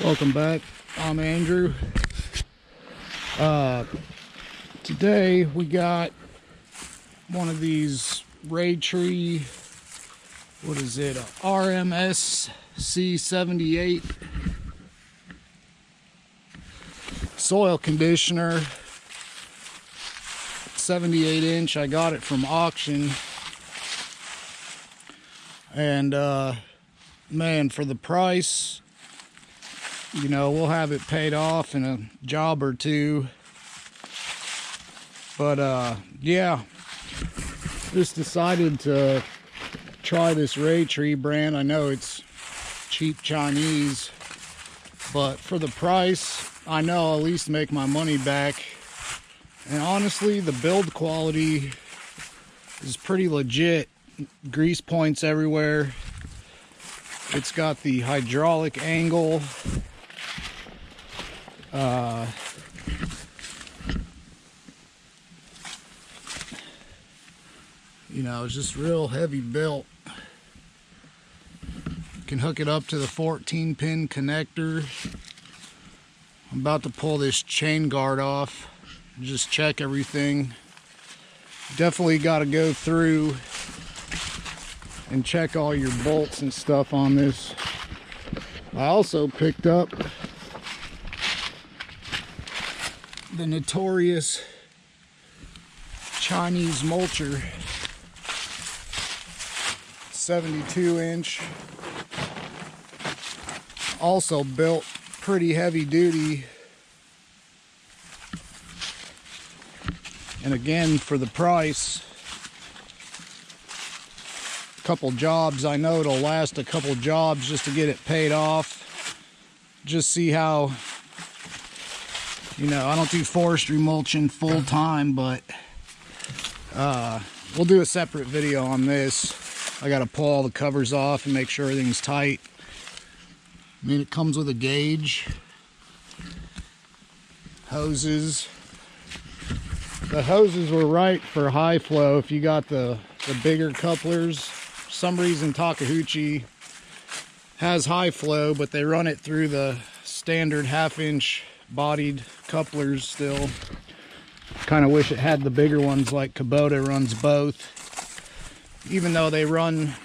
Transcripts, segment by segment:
Welcome back. I'm Andrew. Today we got one of these raytree, what is it, a RMS C78 soil conditioner, 78 inch. I got it from auction, and man, for the price, you know, we'll have it paid off in a job or two. But yeah, just decided to try this raytree brand. I know it's cheap Chinese, but for the price, I know I'll at least make my money back. And honestly, the build quality is pretty legit. Grease points everywhere. It's got the hydraulic angle. You know, it's just real heavy built. You can hook it up to the 14-pin connector. I'm about to pull this chain guard off and just check everything. Definitely got to go through and check all your bolts and stuff on this. I also picked up the notorious Chinese mulcher, 72 inch, also built pretty heavy duty, and again, for the price, a couple jobs. I know it'll last a couple jobs just to get it paid off. Just see how, you know, I don't do forestry mulching full time, but we'll do a separate video on this. I gotta pull all the covers off and make sure everything's tight. I mean, it comes with a gauge, hoses. The hoses were right for high flow if you got the bigger couplers. For some reason, Takeuchi has high flow, but they run it through the standard 1/2-inch bodied couplers still. Kind of wish it had the bigger ones like Kubota runs both, even though they run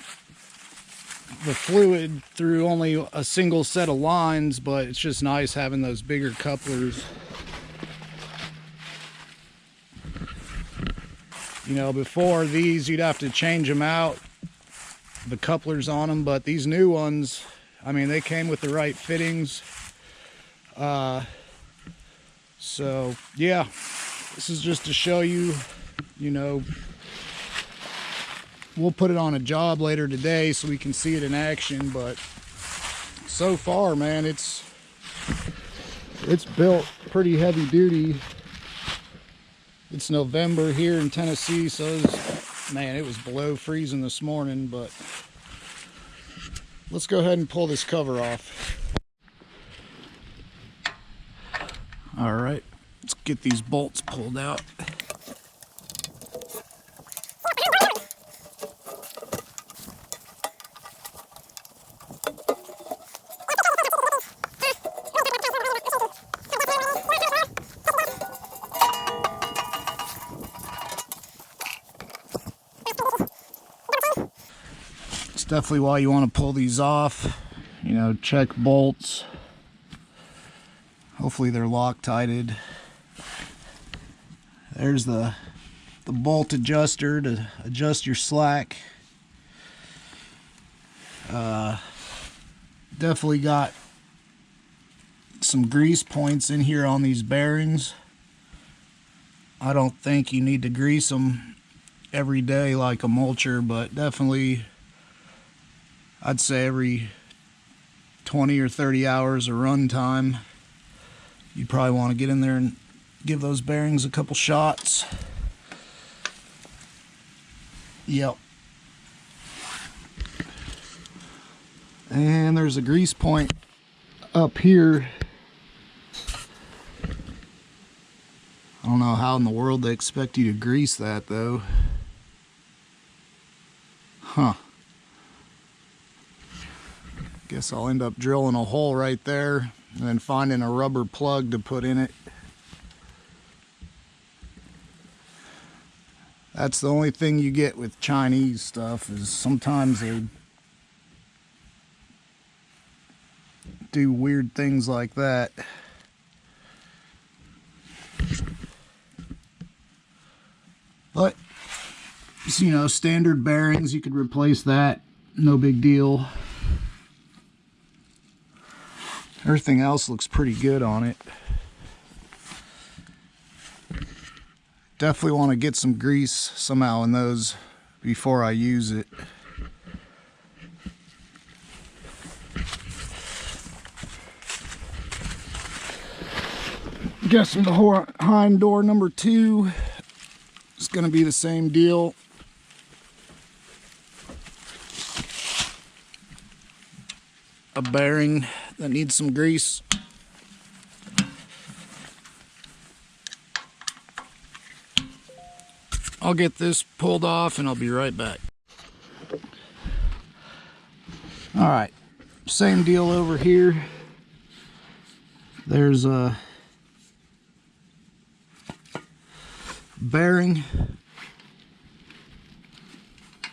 the fluid through only a single set of lines. But it's just nice having those bigger couplers. You know, before these, you'd have to change them out, the couplers on them, but these new ones, I mean, they came with the right fittings. So yeah, this is just to show you, you know, we'll put it on a job later today so we can see it in action. But so far, man, it's built pretty heavy duty. It's November here in Tennessee, so it was below freezing this morning. But let's go ahead and pull this cover off. All right, let's get these bolts pulled out. It's definitely why you want to pull these off. You know, check bolts. Hopefully they're Loctited. There's the bolt adjuster to adjust your slack. Definitely got some grease points in here on these bearings. I don't think you need to grease them every day like a mulcher, but definitely I'd say every 20 or 30 hours of run time, you probably want to get in there and give those bearings a couple shots. Yep. And there's a grease point up here. I don't know how in the world they expect you to grease that though. Huh. Guess I'll end up drilling a hole right there. and then finding a rubber plug to put in it. That's the only thing you get with Chinese stuff, is sometimes they do weird things like that. But, you know, standard bearings, you could replace that, no big deal. Everything else looks pretty good on it. Definitely want to get some grease somehow in those before I use it. Guessing the hind door number 2 is going to be the same deal. A bearing that needs some grease. I'll get this pulled off and I'll be right back. Alright, same deal over here. There's a bearing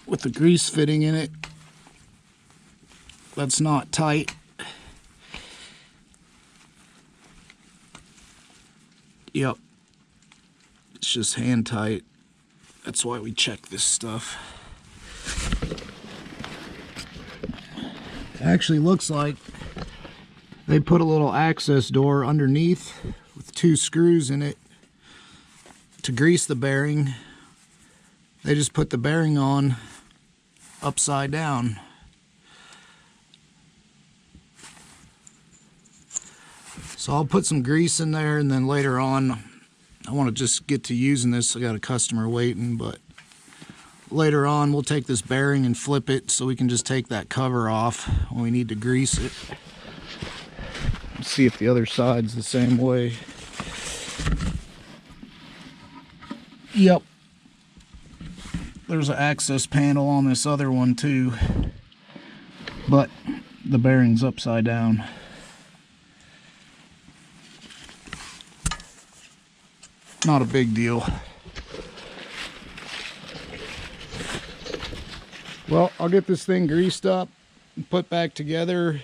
with the grease fitting in it that's not tight. Yep, it's just hand tight. That's why we check this stuff. It actually looks like they put a little access door underneath with 2 screws in it to grease the bearing. They just put the bearing on upside down. So I'll put some grease in there, and then later on, I want to just get to using this. I got a customer waiting, but later on we'll take this bearing and flip it so we can just take that cover off when we need to grease it. Let's see if the other side's the same way. Yep. There's an access panel on this other one too, but the bearing's upside down. Not a big deal. Well, I'll get this thing greased up and put back together,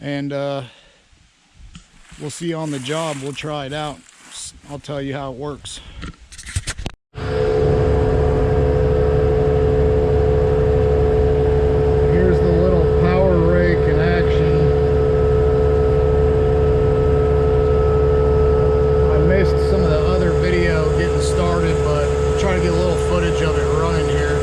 and we'll see you on the job. We'll try it out. I'll tell you how it works. Here's the little power rake in action. I missed some of the other video getting started, but I'll try to get a little footage of it running here.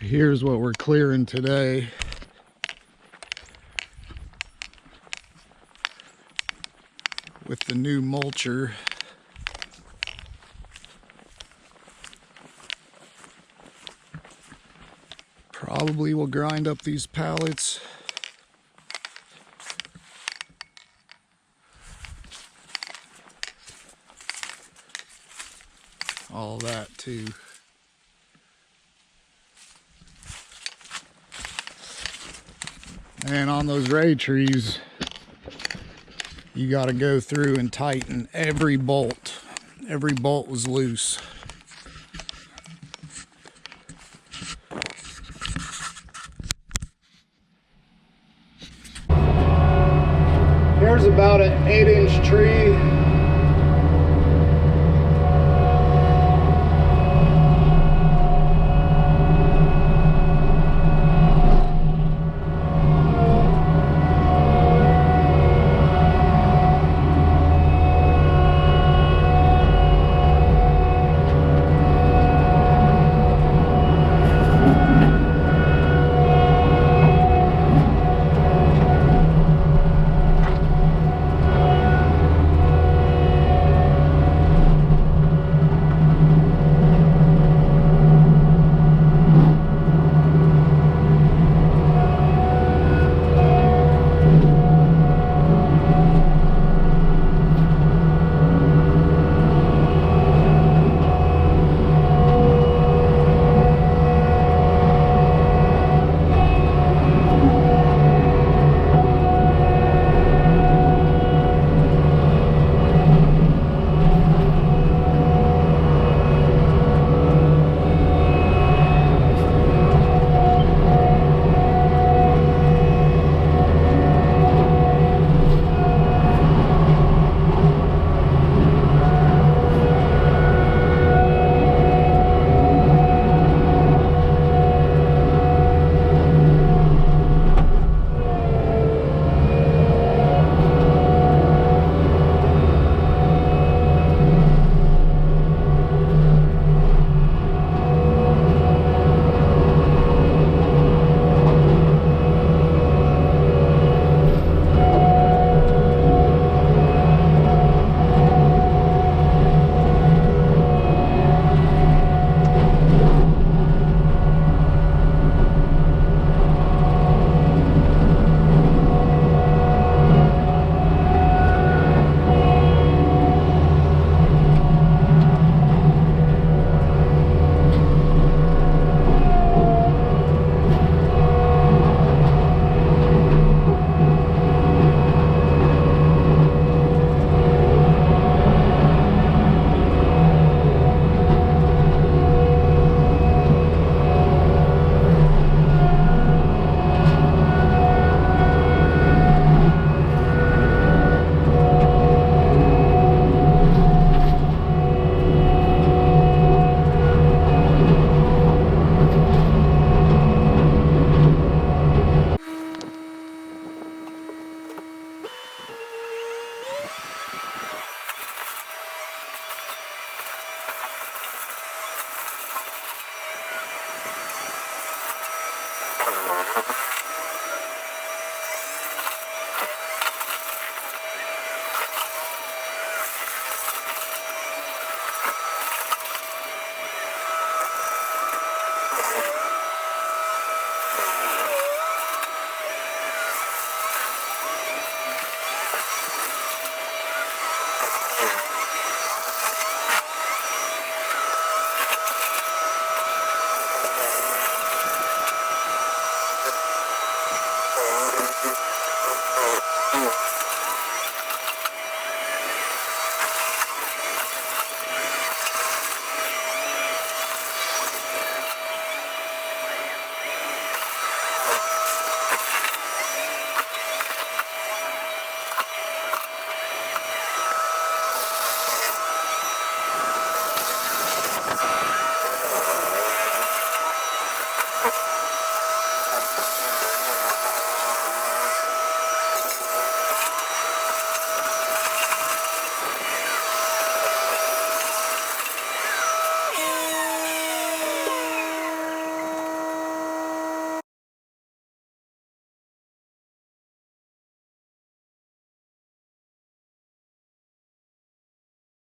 Here's what we're clearing today. With the new mulcher. Probably will grind up these pallets. All that too. And on those ray trees, you got to go through and tighten every bolt. Every bolt was loose. Here's about an 8-inch tree.